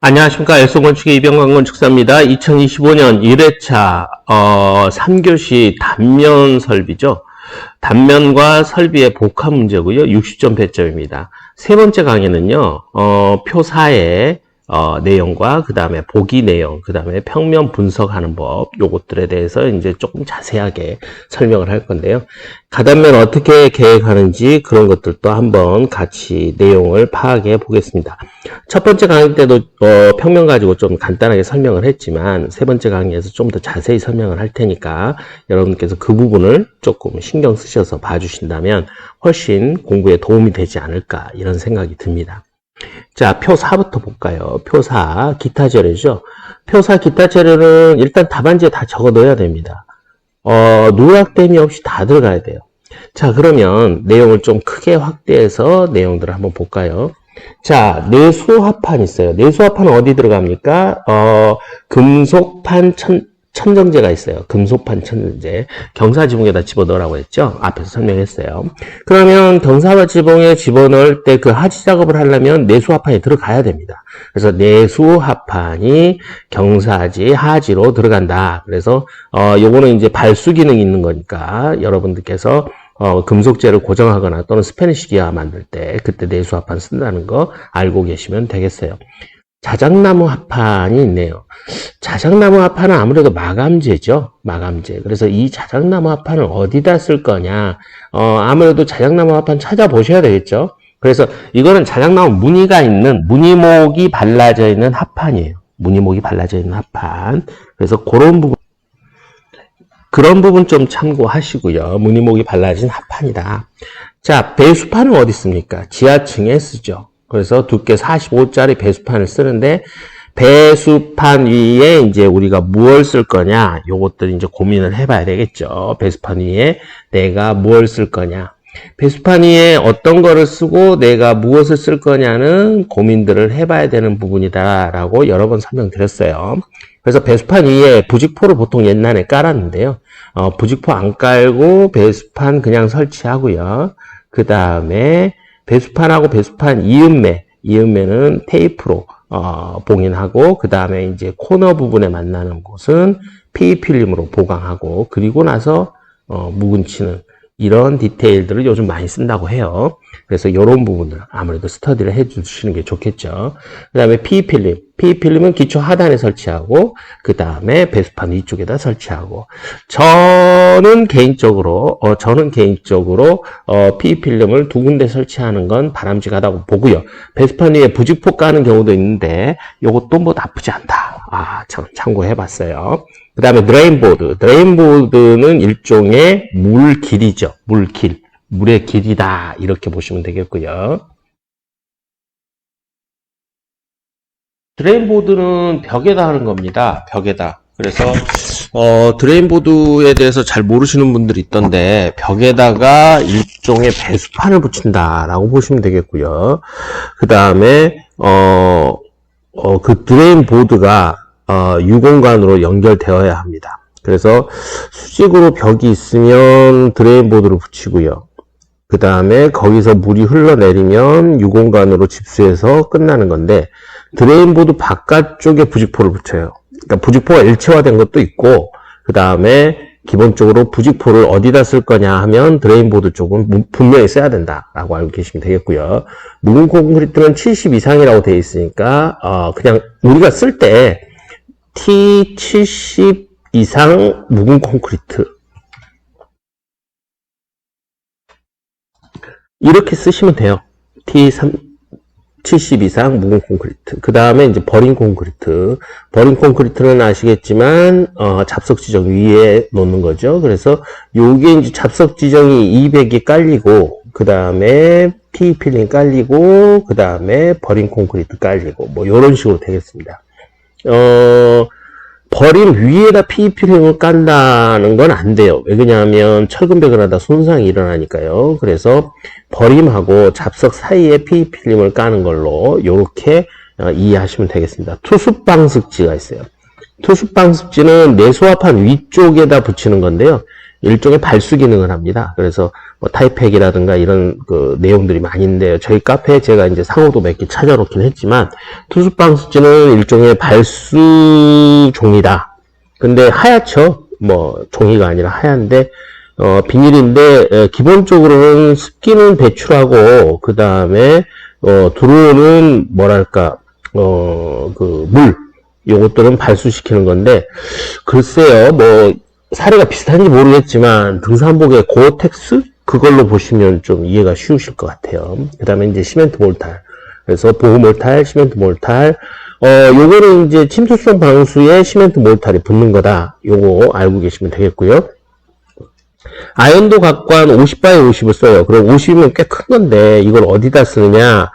안녕하십니까. 엘소건축의 이병관 건축사입니다. 2025년 1회차 3교시 단면 설비죠. 단면과 설비의 복합 문제고요. 60점 배점입니다. 세 번째 강의는요. 표 4의 내용과 그 다음에 보기 내용, 그 다음에 평면 분석하는 법, 요것들에 대해서 이제 조금 자세하게 설명을 할 건데요. 가단면 어떻게 계획하는지 그런 것들도 한번 같이 내용을 파악해 보겠습니다. 첫 번째 강의 때도 평면 가지고 좀 간단하게 설명을 했지만 세 번째 강의에서 좀 더 자세히 설명을 할 테니까 여러분께서 그 부분을 조금 신경 쓰셔서 봐주신다면 훨씬 공부에 도움이 되지 않을까 이런 생각이 듭니다. 자, 표 4부터 볼까요? 표 4, 기타 재료죠. 표 4 기타 재료는 일단 답안지에 다 적어 넣어야 됩니다. 누락됨이 없이 다 들어가야 돼요. 자, 그러면 내용을 좀 크게 확대해서 내용들을 한번 볼까요? 자, 내수합판 있어요. 내수합판은 어디 들어갑니까? 금속판 천정제가 있어요. 금속판 천정제. 경사지붕에다 집어넣으라고 했죠? 앞에서 설명했어요. 그러면 경사지붕에 집어넣을 때 그 하지 작업을 하려면 내수합판이 들어가야 됩니다. 그래서 내수합판이 경사지, 하지로 들어간다. 그래서, 요거는 이제 발수 기능이 있는 거니까 여러분들께서 금속재를 고정하거나 또는 스패니시 기아 만들 때 그때 내수합판 쓴다는 거 알고 계시면 되겠어요. 자작나무 합판이 있네요. 자작나무 합판은 아무래도 마감재죠. 마감재. 그래서 이 자작나무 합판을 어디다 쓸 거냐. 아무래도 자작나무 합판 찾아보셔야 되겠죠. 그래서 이거는 자작나무 무늬가 있는, 무늬목이 발라져 있는 합판이에요. 무늬목이 발라져 있는 합판. 그래서 그런 부분 좀 참고하시고요. 무늬목이 발라진 합판이다. 자, 배수판은 어디 있습니까? 지하층에 쓰죠. 그래서 두께 45짜리 배수판을 쓰는데, 배수판 위에 이제 우리가 무엇을 쓸 거냐, 요것들 이제 고민을 해봐야 되겠죠. 배수판 위에 내가 무엇을 쓸 거냐. 배수판 위에 어떤 거를 쓰고 내가 무엇을 쓸 거냐는 고민들을 해봐야 되는 부분이다라고 여러 번 설명드렸어요. 그래서 배수판 위에 부직포를 보통 옛날에 깔았는데요. 부직포 안 깔고 배수판 그냥 설치하고요. 그 다음에 배수판하고 배수판 이음매는 테이프로 봉인하고 그 다음에 이제 코너 부분에 만나는 곳은 PE 필름으로 보강하고 그리고 나서 묵은치는 이런 디테일들을 요즘 많이 쓴다고 해요. 그래서 이런 부분들 아무래도 스터디를 해주시는 게 좋겠죠. 그 다음에 PE필름은 기초 하단에 설치하고 그 다음에 배수판 위쪽에다 설치하고 저는 개인적으로 PE필름을 두 군데 설치하는 건 바람직하다고 보고요. 배수판 위에 부직포 까는 경우도 있는데 이것도 뭐 나쁘지 않다. 참고해봤어요. 그 다음에 드레인보드는 일종의 물길이죠. 물의 길이다. 이렇게 보시면 되겠고요. 드레인보드는 벽에다 하는 겁니다. 벽에다. 그래서 드레인보드에 대해서 잘 모르시는 분들이 있던데 벽에다가 일종의 배수판을 붙인다라고 보시면 되겠고요. 그 다음에 그 드레인보드가 유공간으로 연결되어야 합니다. 그래서 수직으로 벽이 있으면 드레인보드를 붙이고요. 그 다음에 거기서 물이 흘러내리면 유공간으로 집수해서 끝나는 건데 드레인보드 바깥쪽에 부직포를 붙여요. 그러니까 부직포가 일체화된 것도 있고 그 다음에 기본적으로 부직포를 어디다 쓸 거냐 하면 드레인보드 쪽은 분명히 써야 된다라고 알고 계시면 되겠고요. 묵은 콘크리트는 70 이상이라고 되어 있으니까 그냥 우리가 쓸 때 T70 이상 묵은 콘크리트 이렇게 쓰시면 돼요. T70 이상 묵은 콘크리트. 그 다음에 이제 버린 콘크리트. 버린 콘크리트는 아시겠지만 잡석 지정 위에 놓는 거죠. 그래서 요게 이제 잡석 지정이 200이 깔리고 그 다음에 PE 필름 깔리고 그 다음에 버린 콘크리트 깔리고 뭐 요런 식으로 되겠습니다. 버림 위에다 PE 필름을 깐다는 건 안 돼요. 왜냐하면 철근벽을 하다 손상이 일어나니까요. 그래서 버림하고 잡석 사이에 PE 필름을 까는 걸로 이렇게 이해하시면 되겠습니다. 투습방습지가 있어요. 투습방습지는 내수합판 위쪽에다 붙이는 건데요. 일종의 발수 기능을 합니다. 그래서 뭐 타이팩이라든가 이런 그 내용들이 많이 있는데요. 저희 카페에 제가 이제 상호도 몇 개 찾아놓긴 했지만, 투수방수지는 일종의 발수 종이다. 근데 하얗죠? 뭐, 종이가 아니라 하얀데, 비닐인데, 기본적으로는 습기는 배출하고, 그 다음에, 들어오는, 뭐랄까, 물, 요것들은 발수시키는 건데, 글쎄요, 뭐, 사례가 비슷한지 모르겠지만, 등산복의 고어텍스? 그걸로 보시면 좀 이해가 쉬우실 것 같아요. 그 다음에 이제 시멘트 몰탈. 그래서 보호 몰탈, 시멘트 몰탈, 요거는 이제 침투성 방수에 시멘트 몰탈이 붙는 거다. 요거 알고 계시면 되겠고요. 아연도 각관 50바이 50을 써요. 그럼 50이면 꽤 큰 건데, 이걸 어디다 쓰느냐,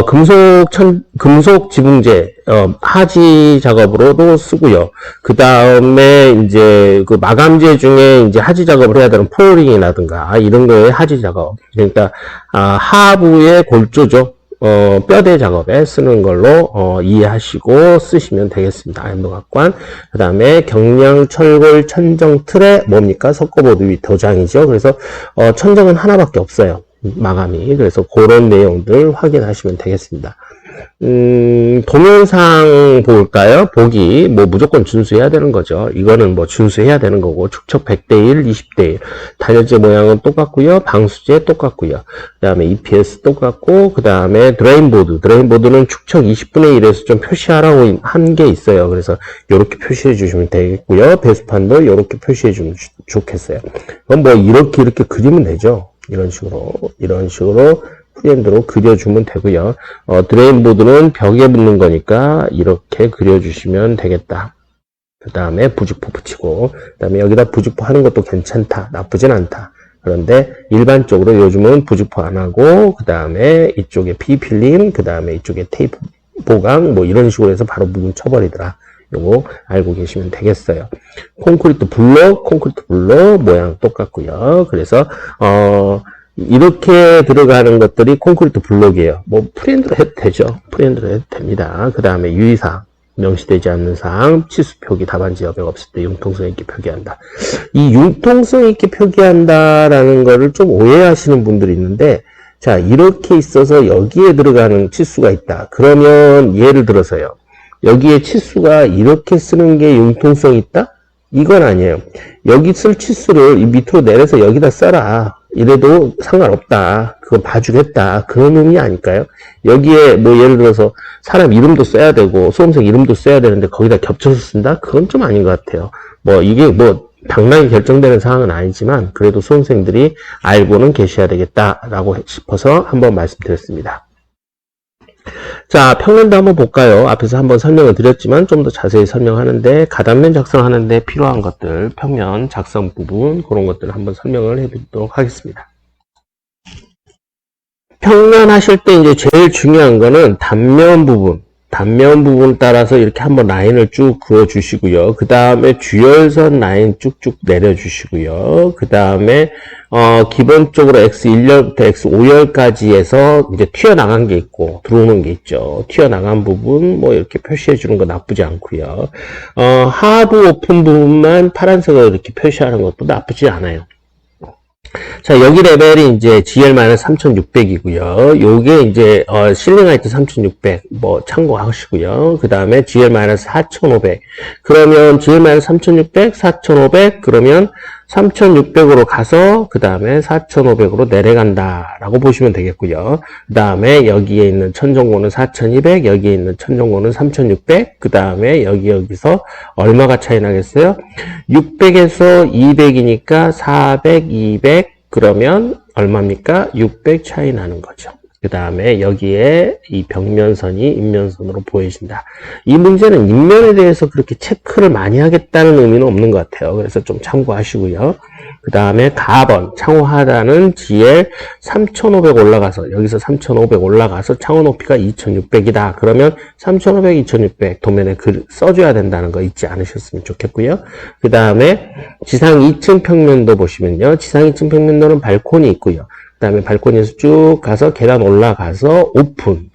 금속 지붕재, 하지 작업으로도 쓰고요. 그 다음에 이제 그 마감재 중에 이제 하지 작업을 해야 되는 플로링이라든가, 이런 거에 하지 작업. 그러니까, 하부의 골조죠. 뼈대 작업에 쓰는 걸로 이해하시고 쓰시면 되겠습니다. 아연도각관. 그 다음에 경량 철골 천정 틀에 뭡니까? 석고보드 위 도장이죠. 그래서 천정은 하나밖에 없어요. 마감이. 그래서 그런 내용들 확인하시면 되겠습니다. 동영상 볼까요? 보기, 뭐 무조건 준수해야 되는 거죠. 이거는 뭐 준수해야 되는 거고, 축척 100대1, 20대1. 단열재 모양은 똑같고요. 방수재 똑같고요. 그 다음에 EPS 똑같고, 그 다음에 드레인보드. 드레인보드는 축척 20분의 1에서 좀 표시하라고 한 게 있어요. 그래서 이렇게 표시해 주시면 되겠고요. 배수판도 이렇게 표시해 주면 좋겠어요. 그럼 뭐 이렇게 그리면 되죠. 이런 식으로 프리핸드로 그려주면 되고요. 드레인보드는 벽에 붙는 거니까 이렇게 그려주시면 되겠다. 그 다음에 부직포 붙이고, 그 다음에 여기다 부직포 하는 것도 괜찮다. 나쁘진 않다. 그런데 일반적으로 요즘은 부직포 안 하고, 그 다음에 이쪽에 B필름, 그 다음에 이쪽에 테이프 보강, 뭐 이런 식으로 해서 바로 부분 쳐버리더라. 요거 알고 계시면 되겠어요. 콘크리트 블록 모양 똑같고요. 그래서 이렇게 들어가는 것들이 콘크리트 블록이에요. 뭐 프리핸드로 해도 되죠. 프리핸드로 해도 됩니다. 그 다음에 유의사항, 명시되지 않는 사항, 치수 표기, 답안지 여백 없을 때 융통성 있게 표기한다. 이 융통성 있게 표기한다라는 거를 좀 오해하시는 분들이 있는데, 자, 이렇게 있어서 여기에 들어가는 치수가 있다. 그러면 예를 들어서요. 여기에 치수가 이렇게 쓰는 게 융통성 있다? 이건 아니에요. 여기 쓸 치수를 이 밑으로 내려서 여기다 써라. 이래도 상관없다. 그건 봐주겠다. 그런 의미 아닐까요? 여기에 뭐 예를 들어서 사람 이름도 써야 되고 수험생 이름도 써야 되는데 거기다 겹쳐서 쓴다? 그건 좀 아닌 것 같아요. 뭐 이게 뭐 당락이 결정되는 사항은 아니지만 그래도 수험생들이 알고는 계셔야 되겠다라고 싶어서 한번 말씀드렸습니다. 자, 평면도 한번 볼까요? 앞에서 한번 설명을 드렸지만 좀 더 자세히 설명하는데, 가단면 작성하는데 필요한 것들, 평면 작성 부분, 그런 것들을 한번 설명을 해드리도록 하겠습니다. 평면 하실 때 이제 제일 중요한 거는 단면 부분 따라서 이렇게 한번 라인을 쭉 그어 주시고요. 그 다음에 주열선 라인 쭉쭉 내려 주시고요. 그 다음에 기본적으로 X1열부터 X5열까지 해서 이제 튀어나간 게 있고 들어오는 게 있죠. 튀어나간 부분 뭐 이렇게 표시해 주는 거 나쁘지 않고요. 하부 오픈 부분만 파란색으로 이렇게 표시하는 것도 나쁘지 않아요. 자, 여기 레벨이 이제 GL-3600이고요. 요게 이제 실링 하이트 3600 뭐 참고하시고요. 그 다음에 GL-4500 그러면 GL-3600, 4500 그러면 3600으로 가서 그 다음에 4500으로 내려간다 라고 보시면 되겠고요. 그 다음에 여기에 있는 천정고는 4200, 여기에 있는 천정고는 3600, 그 다음에 여기서 얼마가 차이 나겠어요? 600에서 200이니까 400, 200 그러면 얼마입니까? 600 차이 나는 거죠. 그 다음에 여기에 이 벽면선이 인면선으로 보여진다. 이 문제는 인면에 대해서 그렇게 체크를 많이 하겠다는 의미는 없는 것 같아요. 그래서 좀 참고하시고요. 그 다음에 가번, 창호 하단은 GL 3500 올라가서, 여기서 3500 올라가서 창호 높이가 2600이다. 그러면 3500, 2600 도면에 글 써줘야 된다는 거 잊지 않으셨으면 좋겠고요. 그 다음에 지상 2층 평면도 보시면요. 지상 2층 평면도는 발코니 있고요. 그 다음에 발코니에서 쭉 가서 계단 올라가서 오픈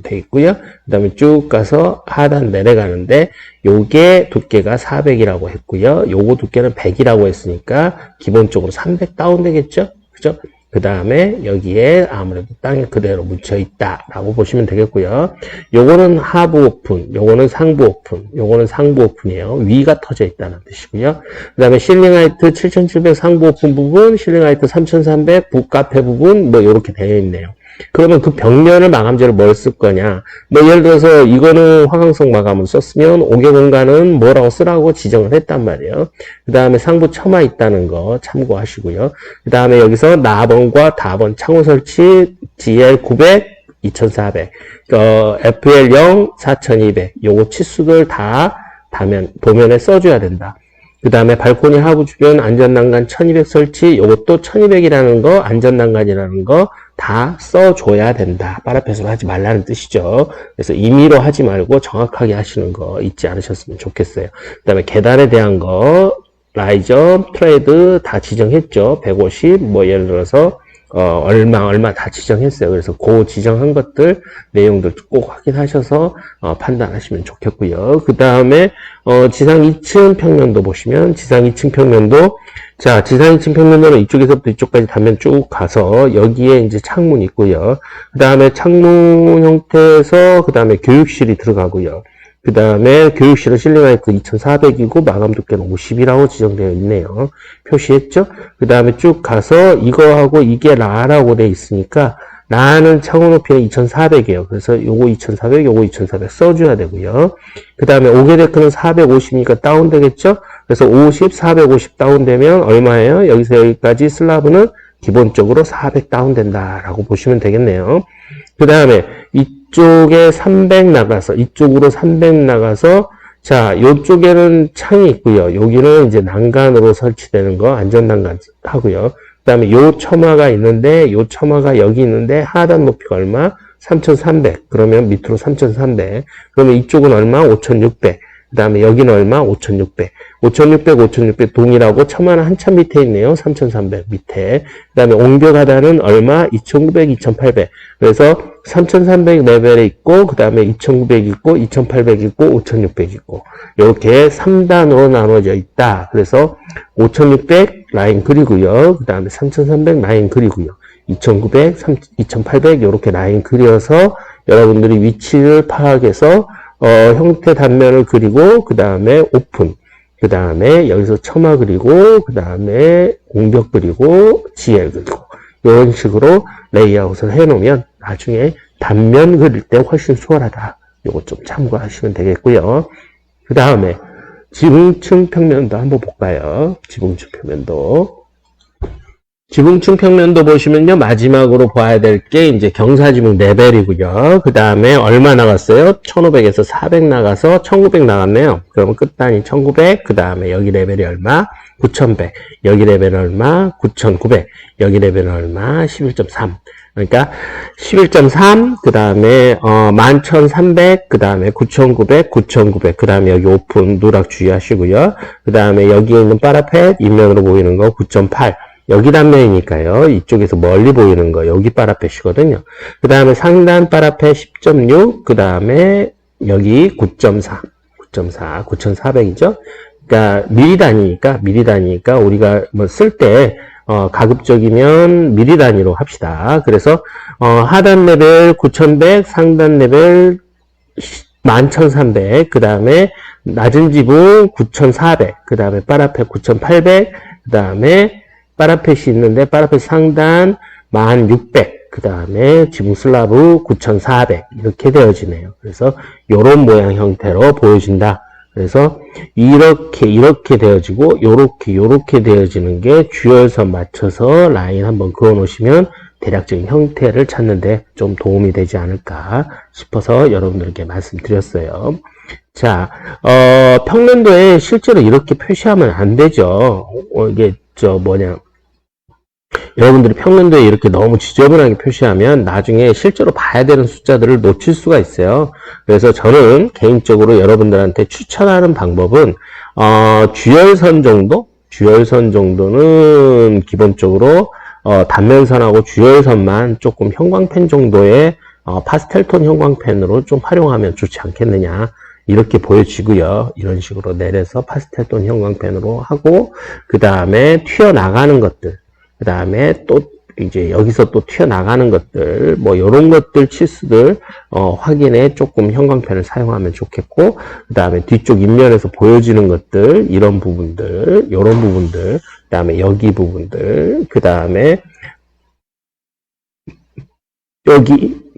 돼 있고요. 그 다음에 쭉 가서 하단 내려가는데 요게 두께가 400이라고 했고요. 요거 두께는 100이라고 했으니까 기본적으로 300 다운 되겠죠? 그죠? 그 다음에 여기에 아무래도 땅에 그대로 묻혀 있다라고 보시면 되겠고요. 요거는 하부 오픈, 요거는 상부 오픈, 요거는 상부 오픈이에요. 위가 터져 있다는 뜻이고요. 그 다음에 실링 하이트 7700 상부 오픈 부분, 실링 하이트 3300 북카페 부분, 뭐 요렇게 되어 있네요. 그러면 그 벽면을 마감재를 뭘 쓸 거냐? 뭐 예를 들어서 이거는 화강석 마감을 썼으면 5개 공간은 뭐라고 쓰라고 지정을 했단 말이에요. 그 다음에 상부 처마 있다는 거 참고하시고요. 그 다음에 여기서 나번과 다번 창호 설치 GL900 2400 FL0 4200 요거 치수들 다 도면에 써줘야 된다. 그 다음에 발코니 하부 주변 안전난간 1200 설치, 요것도 1200이라는 거, 안전난간이라는 거 다 써줘야 된다. 파라펫으로 하지 말라는 뜻이죠. 그래서 임의로 하지 말고 정확하게 하시는 거 잊지 않으셨으면 좋겠어요. 그 다음에 계단에 대한 거, 라이저, 트레이드 다 지정했죠. 150, 뭐 예를 들어서 얼마 다 지정했어요. 그래서 그 지정한 것들 내용들 꼭 확인하셔서 판단하시면 좋겠고요. 그 다음에 지상 2층 평면도 보시면 지상 2층 평면도 자 지상 2층 평면도는 이쪽에서부터 이쪽까지 단면 쭉 가서 여기에 이제 창문이 있고요. 그 다음에 창문 형태에서 그 다음에 교육실이 들어가고요. 그 다음에 교육실은 실링 하이트 2400이고 마감 두께는 50이라고 지정되어 있네요. 표시했죠? 그 다음에 쭉 가서 이거하고 이게 라라고 되어 있으니까 라는 창호 높이는 2400이에요. 그래서 요거 2400, 요거 2400 써줘야 되고요. 그 다음에 오게데크는 450이니까 다운되겠죠? 그래서 50, 450 다운되면 얼마예요? 여기서 여기까지 슬라브는 기본적으로 400 다운된다라고 보시면 되겠네요. 그 다음에 이쪽에 300 나가서 이쪽으로 300 나가서 자 요쪽에는 창이 있고요. 여기는 이제 난간으로 설치되는 거 안전 난간 하고요. 그 다음에 요 처마가 있는데 요 처마가 여기 있는데 하단 높이가 얼마? 3300 그러면 밑으로 3300 그러면 이쪽은 얼마? 5600 그 다음에 여기는 얼마? 5600 5600 동일하고 처마는 한참 밑에 있네요. 3300 밑에. 그 다음에 옹벽 하단은 얼마? 2900, 2800. 그래서 3300 레벨에 있고, 그 다음에 2900 있고, 2800 있고, 5600 있고. 이렇게 3단으로 나눠져 있다. 그래서 5600 라인 그리고요. 그 다음에 3300 라인 그리고요. 2900, 2800 이렇게 라인 그려서 여러분들이 위치를 파악해서 형태 단면을 그리고 그 다음에 오픈 그 다음에 여기서 처마 그리고 그 다음에 옹벽 그리고 GL 그리고 이런 식으로 레이아웃을 해 놓으면 나중에 단면 그릴 때 훨씬 수월하다. 요거 좀 참고하시면 되겠고요. 그 다음에 지붕층 평면도 한번 볼까요? 지붕층 평면도 지붕층 평면도 보시면요, 마지막으로 봐야 될 게 이제 경사지붕 레벨이고요. 그 다음에 얼마 나갔어요? 1500에서 400 나가서 1900 나갔네요. 그러면 끝단이 1900, 그 다음에 여기 레벨이 얼마? 9100. 여기 레벨 얼마? 9900. 여기 레벨 얼마? 11.3. 그러니까 11.3, 그 다음에 11300, 그 다음에 9900, 9900, 그 다음에 여기 오픈 누락 주의하시고요. 그 다음에 여기에 있는 파라펫 인면으로 보이는 거 9.8. 여기 단면이니까요. 이쪽에서 멀리 보이는 거 여기 파라펫이거든요. 그 다음에 상단 파라펫 10.6, 그 다음에 여기 9.4, 9400이죠. 그러니까 미리 단위니까 우리가 뭐 쓸 때 가급적이면 미리 단위로 합시다. 그래서 하단 레벨 9100, 상단 레벨 11300, 그 다음에 낮은 지붕 9400, 그 다음에 파라펫 9800, 그 다음에 파라펫이 있는데 파라펫 상단 1600, 그 다음에 지붕 슬라브 9400 이렇게 되어지네요. 그래서 이런 모양 형태로 보여진다. 그래서 이렇게 되어지고 요렇게 되어지는 게 주열선 맞춰서 라인 한번 그어 놓으시면 대략적인 형태를 찾는데 좀 도움이 되지 않을까 싶어서 여러분들께 말씀드렸어요. 자, 평면도에 실제로 이렇게 표시하면 안 되죠. 이게 여러분들이 평면도에 이렇게 너무 지저분하게 표시하면 나중에 실제로 봐야 되는 숫자들을 놓칠 수가 있어요. 그래서 저는 개인적으로 여러분들한테 추천하는 방법은 주열선 정도는 기본적으로 단면선하고 주열선만 조금 형광펜 정도의 파스텔톤 형광펜으로 좀 활용하면 좋지 않겠느냐 이렇게 보여지고요. 이런 식으로 내려서 파스텔톤 형광펜으로 하고 그 다음에 튀어나가는 것들 그 다음에 또 이제 여기서 또 튀어나가는 것들, 뭐 요런 것들 치수들 확인에 조금 형광펜을 사용하면 좋겠고, 그 다음에 뒤쪽 인면에서 보여지는 것들, 이런 부분들, 요런 부분들, 그 다음에 여기 부분들, 그 다음에 여기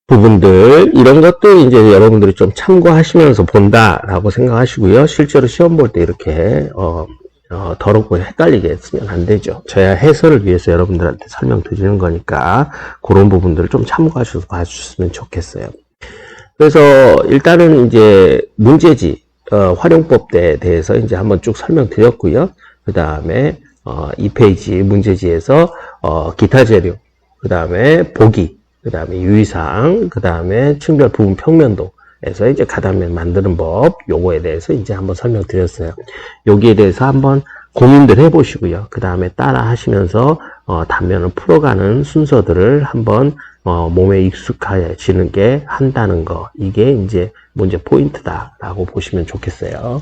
부분들, 이런 것들 이제 여러분들이 좀 참고하시면서 본다라고 생각하시고요. 실제로 시험 볼 때 이렇게 더럽고 헷갈리게 했으면 안 되죠. 저야 해설을 위해서 여러분들한테 설명드리는 거니까 그런 부분들을 좀 참고하셔서 봐주셨으면 좋겠어요. 그래서 일단은 이제 문제지 활용법에 대해서 이제 한번 쭉 설명드렸고요. 그 다음에 2페이지 문제지에서 기타 재료, 그 다음에 보기, 그 다음에 유의사항, 그 다음에 층별 부분 평면도에서 이제 가단면 만드는 법, 요거에 대해서 이제 한번 설명드렸어요. 여기에 대해서 한번 고민들 해보시고요. 그 다음에 따라 하시면서 단면을 풀어가는 순서들을 한번 몸에 익숙해지는 게 한다는 거, 이게 이제 문제 포인트다라고 보시면 좋겠어요.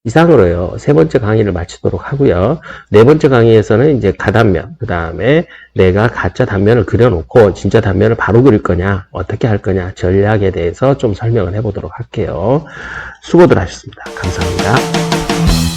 이상으로요, 세 번째 강의를 마치도록 하고요. 네 번째 강의에서는 이제 가단면, 그 다음에 내가 가짜 단면을 그려놓고 진짜 단면을 바로 그릴 거냐, 어떻게 할 거냐, 전략에 대해서 좀 설명을 해보도록 할게요. 수고들 하셨습니다. 감사합니다.